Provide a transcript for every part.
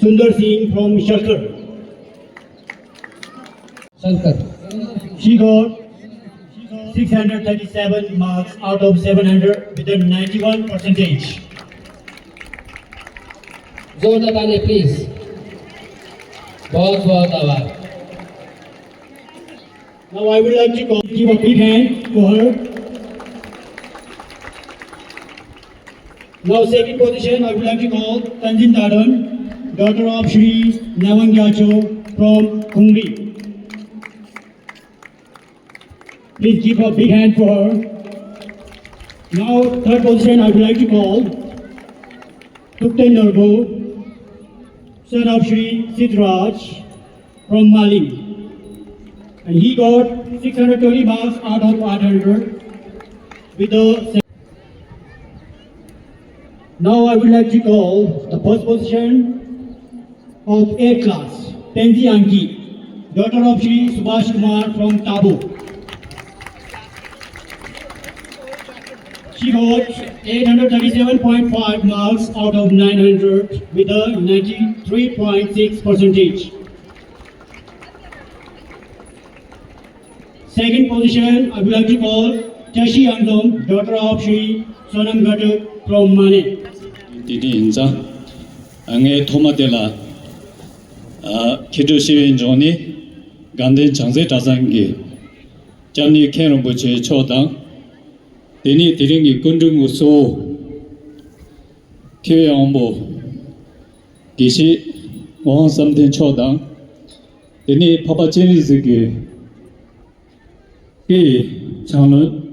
Sundar Singh from Shankar. She got 637 marks out of 700 with a 91 percentage. जोरदार ताली please. बहुत बहुत आभार. Now I would like to give a big hand to her. Now second position I would like to call Tanjin Tadon, daughter of Shri Nawang Gyacho from Khungri. Please give a big hand for her. Now third position I would like to call Tukten Norgo, son of Shri Sidraj from Mali. And he got 620 marks out of 800 with a. Now I would like to call the first position of A class, Tenzi Anki, daughter of Shri Subhash Kumar from Tabo. She got 837.5 marks out of 900 with a 93.6 percentage. Second position, I would like to call Tashi Angdom, daughter of Shri Sonam Ghatak from Mane. Didi inza, ange tomatela, kido shiwen joni, ganden changse tazangi, jamni kenro boche chodang, deni diringi kundung uso, kiwe ombo, gishi wang samten chodang, deni papa cheni zigi, ki changlun,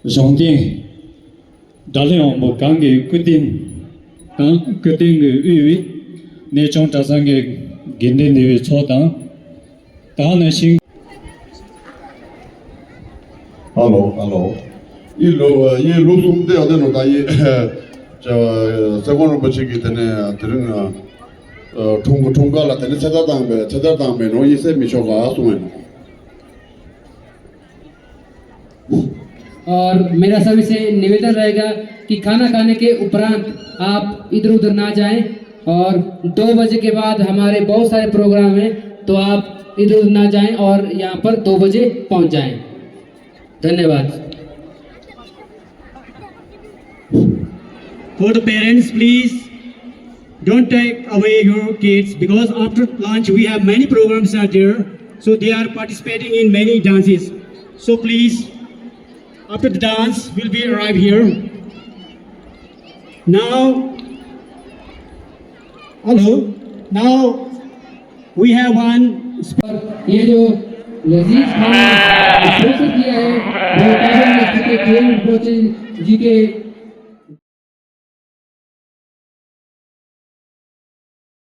zhongding, 달래요 뭐 관계 끝인 끝인 그 위위 내정 자산계 긴데 내외 초당 다는 신 Hello. ये लोग सुनते होते ना ताई second बच्चे की तने तेरे ठुंगा लाते ने चदर तांग में नो ये से मिशोगा सुमें और मेरा सभी से निवेदन रहेगा कि खाना खाने के उपरांत आप इधर उधर ना जाएं और 2 बजे के बाद हमारे बहुत सारे प्रोग्राम हैं, तो आप इधर उधर ना जाएं और यहाँ पर 2 बजे पहुँच जाएं। धन्यवाद। For the parents, please don't take away your kids because after lunch we have many programs are there. So they are participating in many dances. So please, after the dance, we'll be arrive here. Now, hello. Now we have one. ये जो लजीज खाना sponsor किया है वो tiger minister के खेल coach जी के